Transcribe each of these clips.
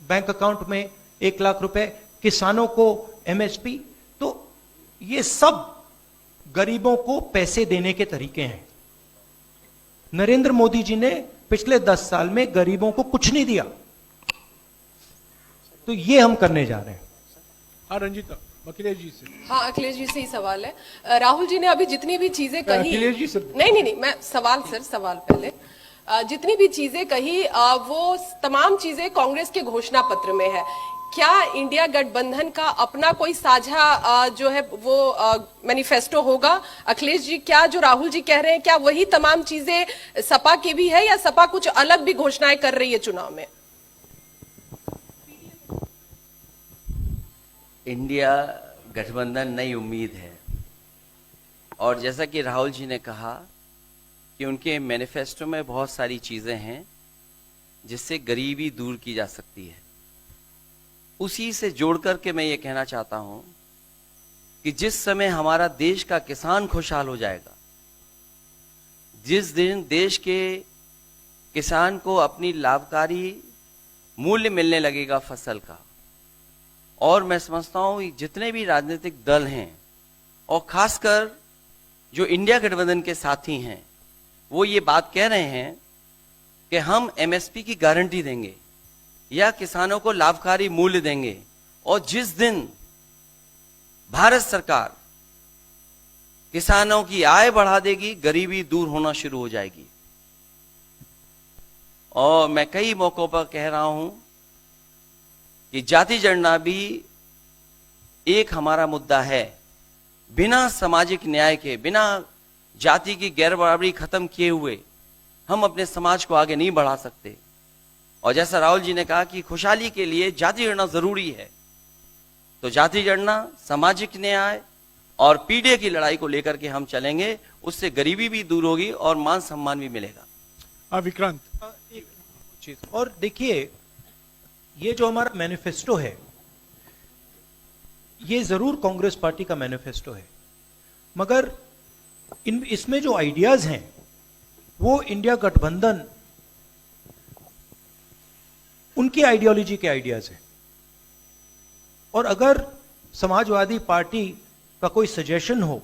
Bank account में 1 लाख रुपए, किसानों को एमएसपी। तो ये सब गरीबों को पैसे देने के तरीके हैं। नरेंद्र मोदी जी ने पिछले 10 साल में गरीबों को कुछ नहीं दिया, तो ये हम करने जा रहे हैं। हाँ रंजीता, अखिलेश जी से। हाँ, अखिलेश जी से ही सवाल है। राहुल जी ने अभी जितनी भी चीजें कही, अखिलेश जी से नहीं, मैं सवाल पहले जितनी भी चीजें कही वो तमाम चीजें कांग्रेस के घोषणा पत्र में है। क्या इंडिया गठबंधन का अपना कोई साझा जो है वो मैनिफेस्टो होगा? अखिलेश जी, क्या जो राहुल जी कह रहे हैं क्या वही तमाम चीजें सपा की भी है, या सपा कुछ अलग भी घोषणाएं कर रही है चुनाव में? इंडिया गठबंधन नई उम्मीद है, और जैसा कि राहुल जी ने कहा कि उनके मैनिफेस्टो में बहुत सारी चीजें हैं जिससे गरीबी दूर की जा सकती है। उसी से जोड़ करके मैं ये कहना चाहता हूं कि जिस समय हमारा देश का किसान खुशहाल हो जाएगा, जिस दिन देश के किसान को अपनी लाभकारी मूल्य मिलने लगेगा फसल का, और मैं समझता हूं जितने भी राजनीतिक दल हैं और खासकर जो इंडिया गठबंधन के साथी हैं, वो ये बात कह रहे हैं कि हम एमएसपी की गारंटी देंगे या किसानों को लाभकारी मूल्य देंगे, और जिस दिन भारत सरकार किसानों की आय बढ़ा देगी, गरीबी दूर होना शुरू हो जाएगी। और मैं कई मौकों पर कह रहा हूं कि जाति जनगणना भी एक हमारा मुद्दा है। बिना सामाजिक न्याय के, बिना जाति की गैर बराबरी खत्म किए हुए हम अपने समाज को आगे नहीं बढ़ा सकते। और जैसा राहुल जी ने कहा कि खुशहाली के लिए जाति जनगणना जरूरी है, तो जाति जनगणना, सामाजिक न्याय और पीढ़ी की लड़ाई को लेकर के हम चलेंगे। उससे गरीबी भी दूर होगी और मान सम्मान भी मिलेगा। विक्रांत, एक चीज और देखिए, ये जो हमारा मैनिफेस्टो है, ये जरूर कांग्रेस पार्टी का मैनिफेस्टो है, मगर इसमें जो आइडियाज हैं वो इंडिया गठबंधन उनकी आइडियोलॉजी के आइडियाज हैं। और अगर समाजवादी पार्टी का कोई सजेशन हो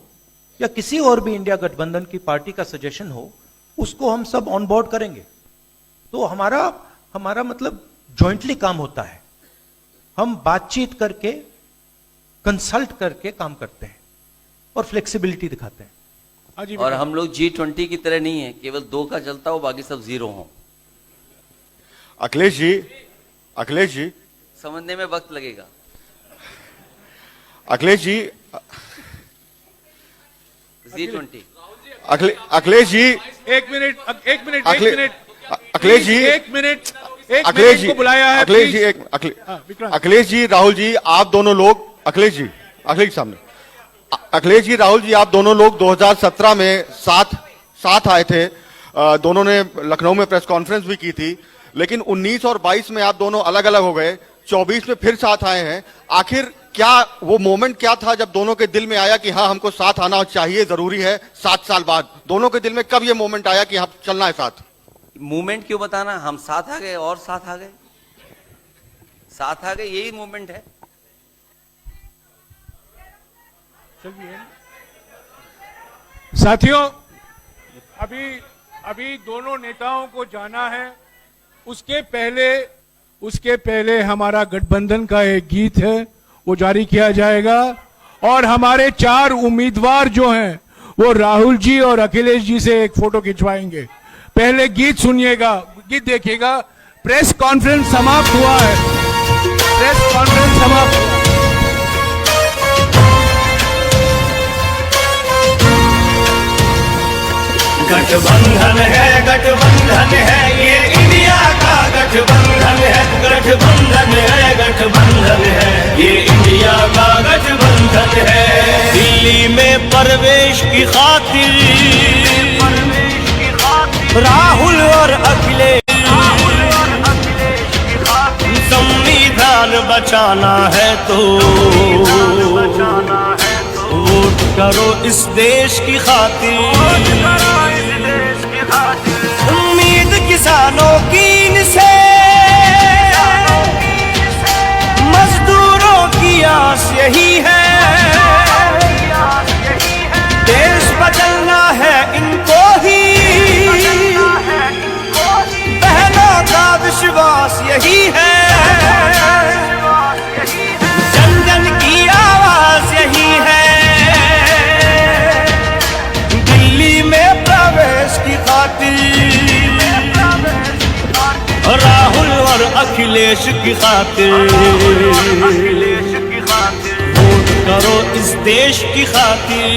या किसी और भी इंडिया गठबंधन की पार्टी का सजेशन हो, उसको हम सब ऑन बोर्ड करेंगे। तो हमारा मतलब जॉइंटली काम होता है। हम बातचीत करके, कंसल्ट करके काम करते हैं और फ्लेक्सिबिलिटी दिखाते हैं। और हम लोग G20 की तरह नहीं है, केवल 2 का चलता हो, बाकी सब 0 हो। अखिलेश जी समझने में वक्त लगेगा। अखिलेश जी, G20। अखिलेश जी, एक मिनट अखिलेश जी, अखिलेश जी को बुलाया है। अखिलेश जी, अखिलेश जी, राहुल जी, आप दोनों लोग, अखिलेश जी सामने, अखिलेश जी, राहुल जी, आप दोनों लोग 2017 में साथ आए थे। दोनों ने लखनऊ में प्रेस कॉन्फ्रेंस भी की थी, लेकिन 19 और 22 में आप दोनों अलग अलग हो गए, 24 में फिर साथ आए हैं। आखिर क्या वो मोमेंट क्या था जब दोनों के दिल में आया कि हाँ, हमको साथ आना चाहिए, जरूरी है? 7 साल बाद दोनों के दिल में कब ये मोमेंट आया कि हाँ, चलना है साथ? मूवमेंट क्यों बताना, हम साथ आ गए और साथ आ गए, यही मूवमेंट है। साथियों, अभी दोनों नेताओं को जाना है। उसके पहले हमारा गठबंधन का एक गीत है, वो जारी किया जाएगा। और हमारे 4 उम्मीदवार जो हैं वो राहुल जी और अखिलेश जी से एक फोटो खिंचवाएंगे। पहले गीत सुनिएगा, गीत देखिएगा। प्रेस कॉन्फ्रेंस समाप्त हुआ है। गठबंधन है ये इंडिया का गठबंधन है ये इंडिया का गठबंधन है। दिल्ली में प्रवेश की खातिर राहुल और अखिलेश, संविधान बचाना है तो वोट करो इस देश की खातिर। उम्मीद किसानों की इनसे यही है, जन जन की आवाज यही है। दिल्ली में प्रवेश की खातिर, राहुल और अखिलेश की खातिर, वोट करो इस देश की खातिर,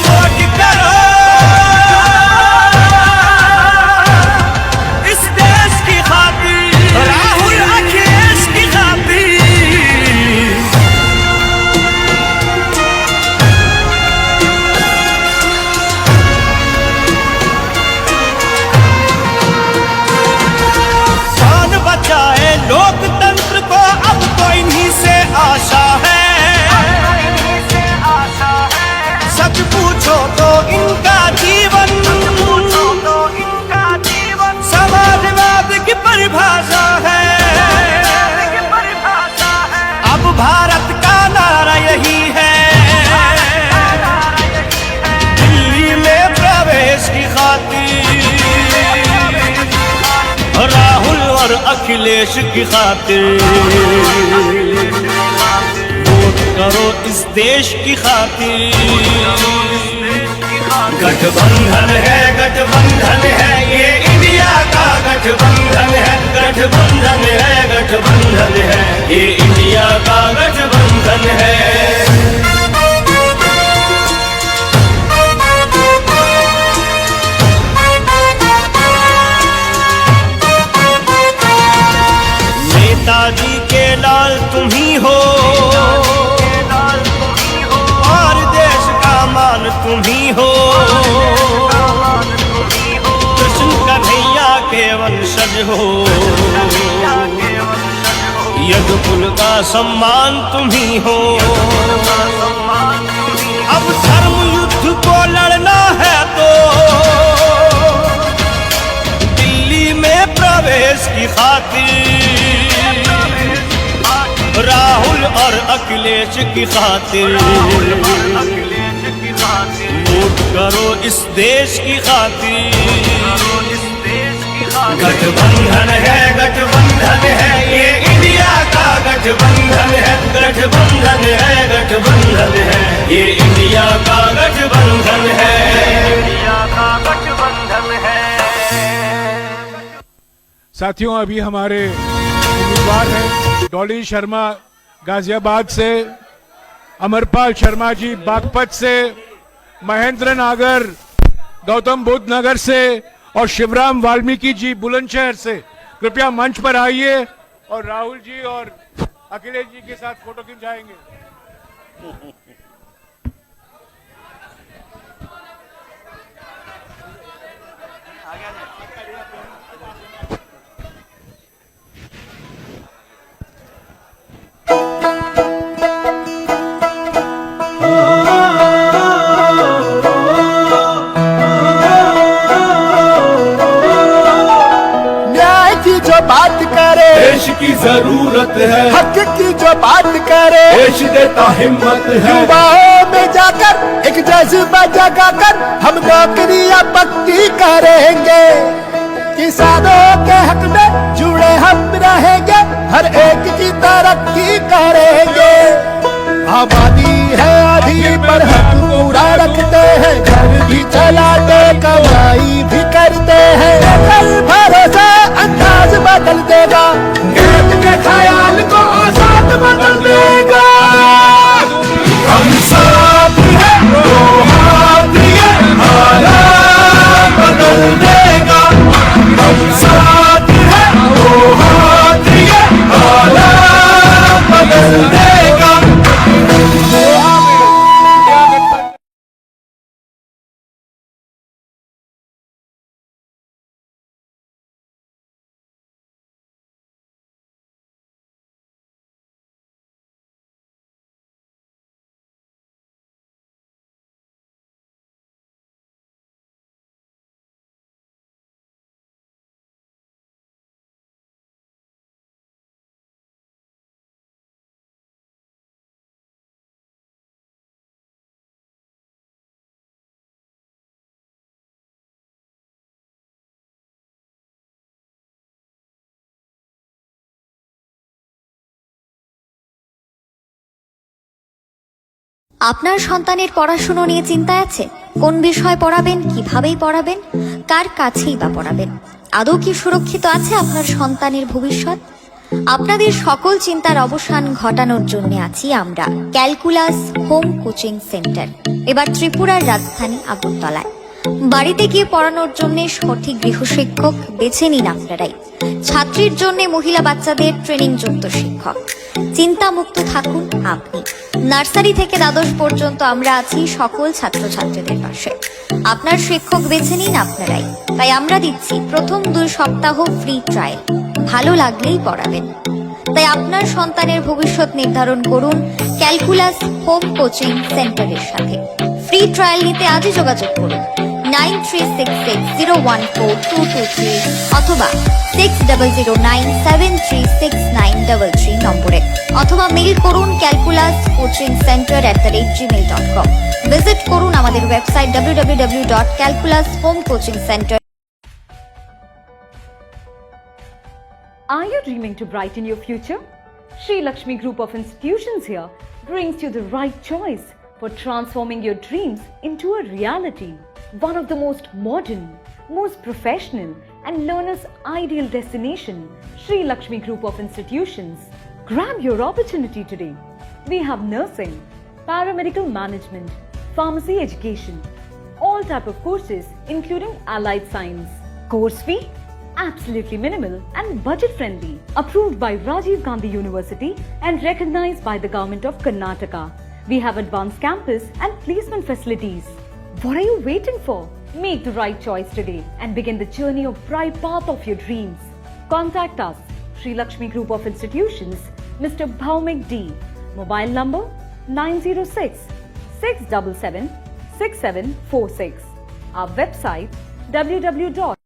वोट करो इस देश की खातिर, राहुल अखिलेश की खातिर। जान बचाए लोकतंत्र को, अब तो इन्हीं से आशा है। सच पूछो तो इनका जीवन, समाजवाद की परिभाषा है। अब भारत का नारा यही है, दिल्ली में प्रवेश की खातिर, राहुल और अखिलेश की खातिर, वोट करो इस देश की खातिर। गठबंधन है ये इंडिया का गठबंधन है, गठबंधन है ये इंडिया का गठबंधन है। नेताजी के लाल तुम ही हो, और देश का मान तुम ही हो। कृष्ण कन्हैया के वंशज हो, यदुकुल का सम्मान तुम ही हो। अब धर्म युद्ध को लड़ना है तो दिल्ली में प्रवेश की खातिर, राहुल और अखिलेश की खातिर, वोट करो इस देश की खातिर। गठबंधन है ये इंडिया का गठबंधन है, गठबंधन है ये इंडिया का गठबंधन है, इंडिया का गठबंधन है। साथियों, अभी हमारे उम्मीदवार हैं डॉली शर्मा गाजियाबाद से, अमरपाल शर्मा जी बागपत से, महेंद्र नागर गौतम बुद्ध नगर से और शिवराम वाल्मीकि जी बुलंदशहर से। कृपया मंच पर आइए और राहुल जी और अखिलेश जी के साथ फोटो खिंचाएंगे। बात करे देश की जरूरत है, हक की जो बात करे देश देता हिम्मत है। युवाओं में जाकर एक जज्बा जगाकर हम नौकरियां पक्की करेंगे। किसानों के हक में जुड़े हम रहेंगे, हर एक की तरक्की करेंगे। आबादी है आधी पर हक पूरा रखते हैं, घर भी चलाते कमाई भी करते हैं। कल भरोसा अंदाज बदल देगा, खेत के ख्याल को आजाद बदल देगा। हम साथ हैं तो हाथ ये हालात बदल देगा, हम साथ हैं আপনার সন্তানের পড়াশুনো নিয়ে চিন্তায় আছে? কোন বিষয় পড়াবেন, কিভাবেই পড়াবেন, কার কাছেই বা পড়াবেন? আদৌ কি সুরক্ষিত আছে আপনার সন্তানের ভবিষ্যৎ? আপনাদের সকল চিন্তার অবসান ঘটানোর জন্য আছি আমরা, ক্যালকুলাস হোম কোচিং সেন্টার, এবার ত্রিপুরার রাজধানী আগরতলায়। বাড়িতে গিয়ে পড়ানোর জন্য সঠিক গৃহশিক্ষক বেছে নিন আপনারাই। ছাত্রীর জন্য মহিলা বাচ্চাদের ট্রেনিং যুক্ত শিক্ষক। চিন্তামুক্ত থাকুন আপনি। নার্সারি থেকে দ্বাদশ পর্যন্ত আমরা আছি সকল ছাত্রছাত্রীদের পাশে। আপনার শিক্ষক বেছে নিন আপনারাই। তাই আমরা দিচ্ছি প্রথম 2 সপ্তাহ ফ্রি ট্রায়াল, ভালো লাগলেই পড়াবেন। তাই আপনার সন্তানের ভবিষ্যৎ নির্ধারণ করুন ক্যালকুলাস হোম কোচিং সেন্টারের সাথে। ফ্রি ট্রায়াল নিতে আজই যোগাযোগ করুন 9366014223 অথবা 6009736933 নম্বরে, অথবা মেইল করুন calculascoachingcenter@gmail.com। ভিজিট করুন আমাদের website www.calculashomecoachingcenter। Are you dreaming to brighten your future? Sri Lakshmi Group of Institutions here brings you the right choice for transforming your dreams into a reality. One of the most modern, most professional and learners' ideal destination, Sri Lakshmi Group of Institutions. Grab your opportunity today. We have nursing, paramedical management, pharmacy education, all type of courses including allied science. Course fee? Absolutely minimal and budget friendly. Approved by Rajiv Gandhi University and recognized by the Government of Karnataka. We have advanced campus and placement facilities. What are you waiting for? Make the right choice today and begin the journey of bright path of your dreams. Contact us, Sri Lakshmi Group of Institutions, Mr. Bhaumik D. Mobile number 906-677-6746. Our website www.